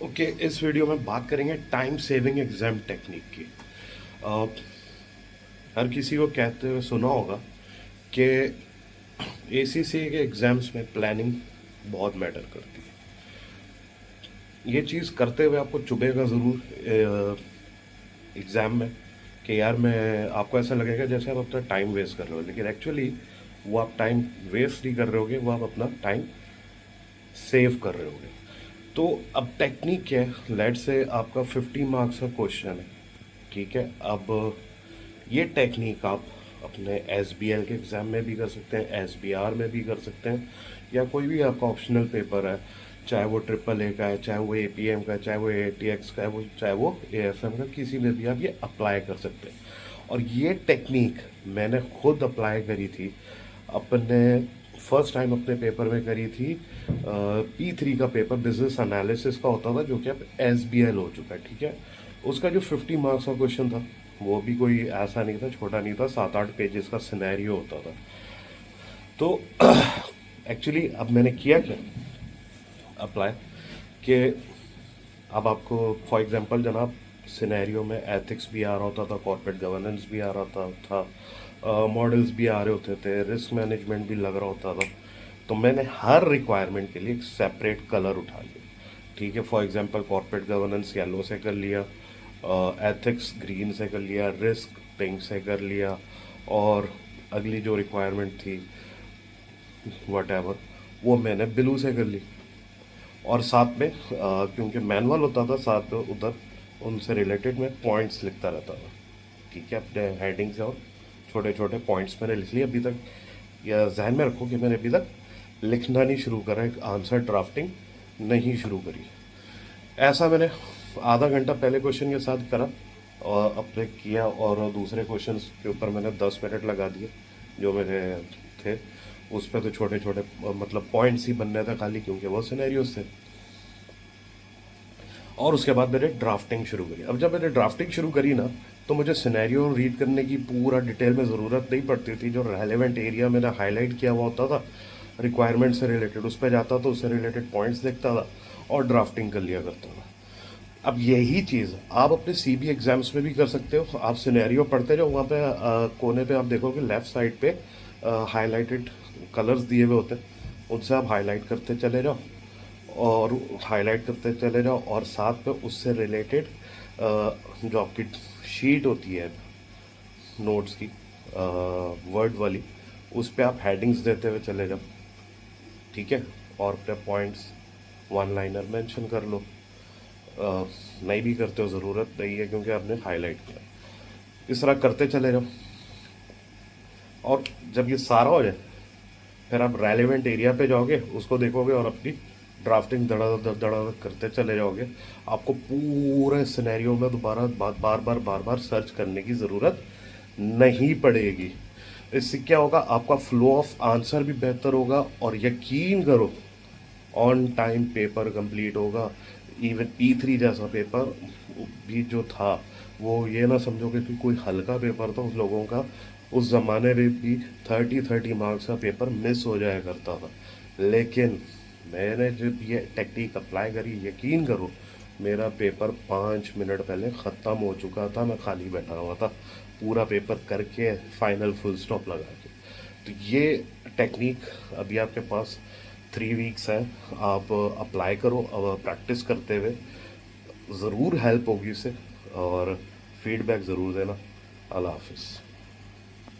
Okay, इस video में बात करेंगे टाइम सेविंग एग्जाम टेक्निक की। अ, हर किसी को कहते हुए सुना होगा कि एसीसी के एग्ज़ाम्स में प्लानिंग बहुत मैटर करती है। ये चीज़ करते हुए आपको चुभेगा ज़रूर एग्ज़ाम में कि यार मैं आपको ऐसा लगेगा जैसे आप अपना टाइम वेस्ट कर रहे हो, लेकिन एक्चुअली वो आप टाइम वेस्ट नहीं कर रहे होगे, वो आप अपना टाइम सेव कर रहे होगे। तो अब टेक्निक क्या है, लेट से आपका 50 मार्क्स का क्वेश्चन है, ठीक है। अब ये टेक्निक आप अपने एस बी एल के एग्ज़ाम में भी कर सकते हैं, एस बी आर में भी कर सकते हैं, या कोई भी आपका ऑप्शनल पेपर है, चाहे वो ट्रिपल ए का है, चाहे वो ए पी एम का है, चाहे वो ए टी एक्स का है, वो चाहे वो ए एफ एम का, किसी में भी आप ये अप्लाई कर सकते हैं। और ये टेक्निक मैंने खुद अप्लाई करी थी अपने फर्स्ट टाइम अपने पेपर में करी थी। P3 का पेपर बिजनेस एनालिसिस का होता था, जो कि अब एस बी एल हो चुका है, ठीक है। उसका जो 50 मार्क्स का क्वेश्चन था, वो भी कोई ऐसा नहीं था, छोटा नहीं था, 7-8 पेजेस का सिनेरियो होता था। तो एक्चुअली अब मैंने किया क्या, अप्लाई कि अब आपको फॉर एग्जांपल जनाब सिनेरियो में एथिक्स भी आ रहा होता था, कॉर्पोरेट गवर्नेंस भी आ रहा था, मॉडल्स भी आ रहे होते थे, रिस्क मैनेजमेंट भी लग रहा होता था। तो मैंने हर रिक्वायरमेंट के लिए एक सेपरेट कलर उठा लिया, ठीक है। For example corporate governance yellow से कर लिया, एथिक्स ग्रीन से कर लिया, रिस्क पिंक से कर लिया, और अगली जो रिक्वायरमेंट थी वट वो मैंने ब्लू से कर ली। और साथ में क्योंकि मैनुअल होता था, साथ में उधर उनसे रिलेटेड मैं पॉइंट्स लिखता रहता था, ठीक है, अपने हेडिंग से। और छोटे छोटे पॉइंट्स मैंने लिख लिए। अभी तक या जहन में रखो कि मैंने अभी तक लिखना नहीं शुरू करा, एक आंसर ड्राफ्टिंग नहीं शुरू करी। ऐसा मैंने आधा घंटा पहले क्वेश्चन के साथ करा और अपने किया, और दूसरे क्वेश्चन के ऊपर मैंने 10 मिनट लगा दिए जो मेरे थे। उस पर तो छोटे छोटे मतलब पॉइंट्स ही बनने थे खाली, क्योंकि वो सिनेरियोस थे। और उसके बाद मैंने ड्राफ्टिंग शुरू करी। अब जब मैंने ड्राफ्टिंग शुरू करी ना, तो मुझे सिनेरियो रीड करने की पूरा डिटेल में ज़रूरत नहीं पड़ती थी। जो रेलेवेंट एरिया मैंने हाईलाइट किया हुआ होता था रिक्वायरमेंट से रिलेटेड, उस पर जाता था, उससे रिलेटेड पॉइंट्स देखता था और ड्राफ्टिंग कर लिया करता था। अब यही चीज़ आप अपने सी बी एग्जाम्स में भी कर सकते हो। आप सिनेरियो पढ़ते जाओ, वहाँ पे कोने पे आप देखोगे लेफ्ट साइड पे हाईलाइटेड कलर्स दिए हुए होते हैं, उनसे आप हाईलाइट करते चले जाओ और हाईलाइट करते चले जाओ, और साथ में उससे रिलेटेड जो आपकी शीट होती है नोट्स की, वर्ड वाली, उस पर आप हेडिंग्स देते हुए चले जाओ, ठीक है। और अपने पॉइंट्स वन लाइनर मेंशन कर लो। नहीं भी करते हो, ज़रूरत नहीं है, क्योंकि आपने हाईलाइट किया। इस तरह करते चले जाओ, और जब ये सारा हो जाए फिर आप रेलेवेंट एरिया पे जाओगे, उसको देखोगे और अपनी ड्राफ्टिंग धड़ाधड़ धड़ाधड़ करते चले जाओगे। आपको पूरे सिनेरियो में दोबारा बार बार सर्च करने की ज़रूरत नहीं पड़ेगी। इससे क्या होगा, आपका फ्लो ऑफ आंसर भी बेहतर होगा, और यकीन करो ऑन टाइम पेपर कंप्लीट होगा। इवन P3 जैसा पेपर भी जो था, वो ये ना समझोगे कि कोई हल्का पेपर था उस लोगों का। उस ज़माने में भी 30 मार्क्स का पेपर मिस हो जाया करता था, लेकिन मैंने जब ये टेक्निक अप्लाई करी, यकीन करो मेरा पेपर 5 मिनट पहले ख़त्म हो चुका था। मैं खाली बैठा हुआ था, पूरा पेपर करके फाइनल फुल स्टॉप लगा के। तो ये टेक्निक अभी आपके पास 3 वीक्स है, आप अप्लाई करो। अब प्रैक्टिस करते हुए ज़रूर हेल्प होगी इससे, और फीडबैक ज़रूर देना। अल्लाह हाफिज़।